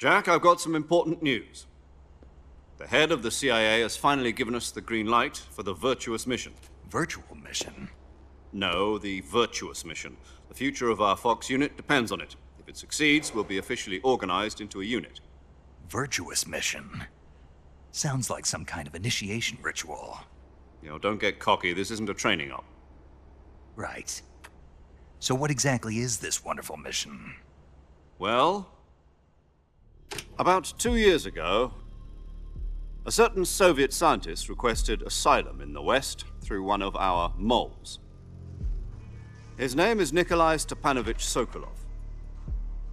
Jack, I've got some important news. The head of the CIA has finally given us the green light for the virtuous mission. Virtual mission? No, the virtuous mission. The future of our Fox unit depends on it. If it succeeds, we'll be officially organized into a unit. Virtuous mission? Sounds like some kind of initiation ritual. You know, don't get cocky. This isn't a training op. Right. So what exactly is this wonderful mission? Well, about 2 years ago, a certain Soviet scientist requested asylum in the West through one of our moles. His name is Nikolai Stepanovich Sokolov.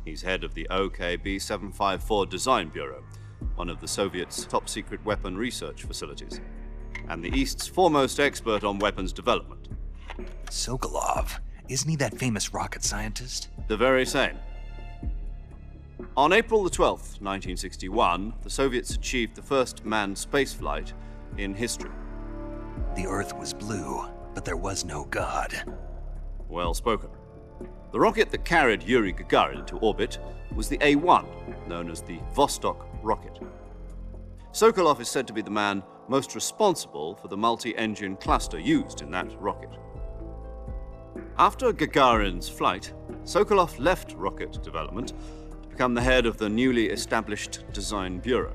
He's head of the OKB 754 Design Bureau, one of the Soviets' top-secret weapon research facilities, and the East's foremost expert on weapons development. Sokolov? Isn't he that famous rocket scientist? The very same. On April the 12th, 1961, the Soviets achieved the first manned spaceflight in history. The Earth was blue, but there was no God. Well spoken. The rocket that carried Yuri Gagarin into orbit was the A-1, known as the Vostok rocket. Sokolov is said to be the man most responsible for the multi-engine cluster used in that rocket. After Gagarin's flight, Sokolov left rocket development to become the head of the newly established Design Bureau.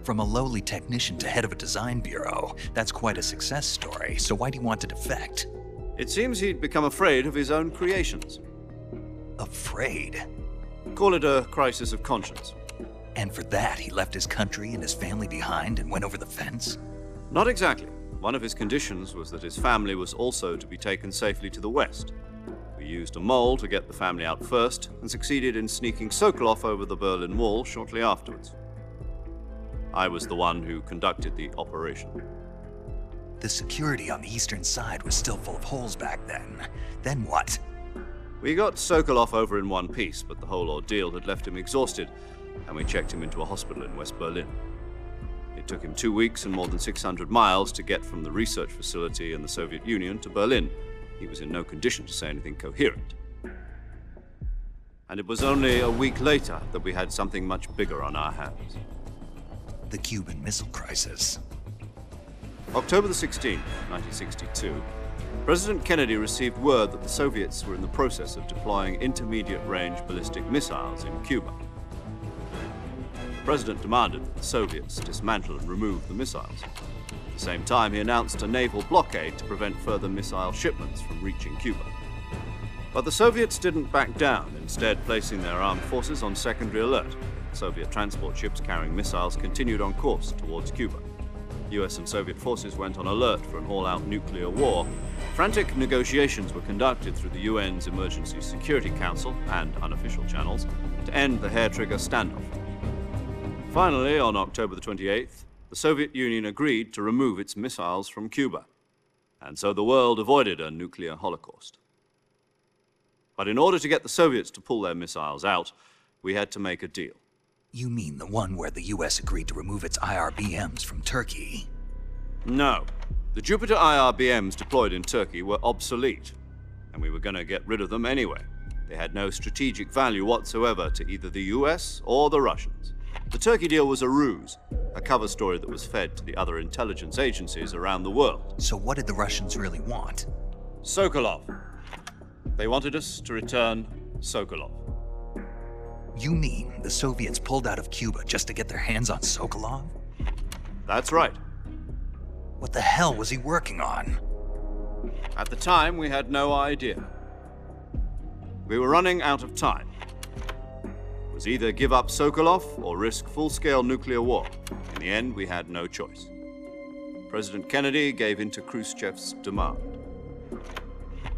From a lowly technician to head of a design bureau, that's quite a success story, so why'd he want to defect? It seems he'd become afraid of his own creations. Afraid? Call it a crisis of conscience. And for that, he left his country and his family behind and went over the fence? Not exactly. One of his conditions was that his family was also to be taken safely to the West. We used a mole to get the family out first and succeeded in sneaking Sokolov over the Berlin Wall shortly afterwards. I was the one who conducted the operation. The security on the eastern side was still full of holes back then. Then what? We got Sokolov over in one piece, but the whole ordeal had left him exhausted, and we checked him into a hospital in West Berlin. It took him 2 weeks and more than 600 miles to get from the research facility in the Soviet Union to Berlin. He was in no condition to say anything coherent. And it was only a week later that we had something much bigger on our hands. The Cuban Missile Crisis. October the 16th, 1962, President Kennedy received word that the Soviets were in the process of deploying intermediate-range ballistic missiles in Cuba. The President demanded that the Soviets dismantle and remove the missiles. At the same time, he announced a naval blockade to prevent further missile shipments from reaching Cuba. But the Soviets didn't back down, instead placing their armed forces on secondary alert. Soviet transport ships carrying missiles continued on course towards Cuba. US and Soviet forces went on alert for an all-out nuclear war. Frantic negotiations were conducted through the UN's Emergency Security Council and unofficial channels to end the hair-trigger standoff. Finally, on October the 28th, the Soviet Union agreed to remove its missiles from Cuba, and so the world avoided a nuclear holocaust. But in order to get the Soviets to pull their missiles out, we had to make a deal. You mean the one where the US agreed to remove its IRBMs from Turkey? No. The Jupiter IRBMs deployed in Turkey were obsolete, and we were going to get rid of them anyway. They had no strategic value whatsoever to either the US or the Russians. The Turkey deal was a ruse, a cover story that was fed to the other intelligence agencies around the world. So what did the Russians really want? Sokolov. They wanted us to return Sokolov. You mean the Soviets pulled out of Cuba just to get their hands on Sokolov? That's right. What the hell was he working on? At the time, we had no idea. We were running out of time. It was either give up Sokolov or risk full-scale nuclear war. In the end, we had no choice. President Kennedy gave in to Khrushchev's demand.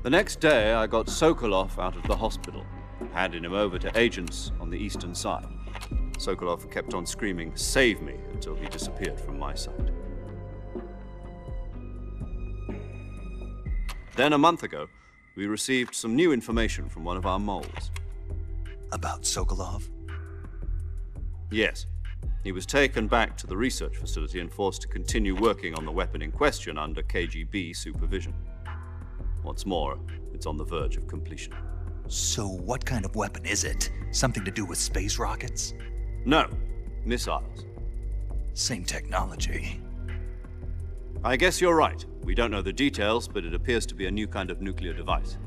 The next day, I got Sokolov out of the hospital, handing him over to agents on the eastern side. Sokolov kept on screaming, "Save me," until he disappeared from my sight. Then a month ago, we received some new information from one of our moles. About Sokolov? Yes. He was taken back to the research facility and forced to continue working on the weapon in question under KGB supervision. What's more, it's on the verge of completion. So what kind of weapon is it? Something to do with space rockets? No, missiles. Same technology. I guess you're right. We don't know the details, but it appears to be a new kind of nuclear device.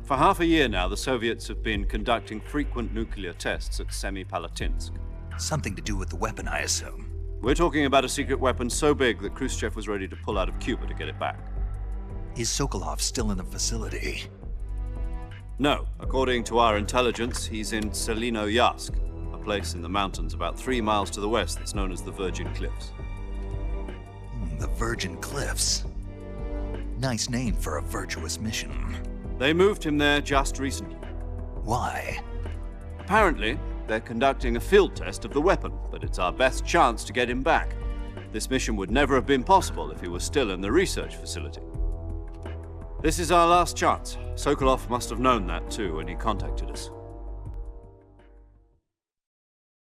For half a year now, the Soviets have been conducting frequent nuclear tests at Semipalatinsk. Something to do with the weapon, I assume. We're talking about a secret weapon so big that Khrushchev was ready to pull out of Cuba to get it back. Is Sokolov still in the facility? No. According to our intelligence, he's in Selinoyarsk, a place in the mountains about 3 miles to the west that's known as the Virgin Cliffs. The Virgin Cliffs. Nice name for a virtuous mission. They moved him there just recently. Why? Apparently, they're conducting a field test of the weapon, but it's our best chance to get him back. This mission would never have been possible if he was still in the research facility. This is our last chance. Sokolov must have known that too when he contacted us.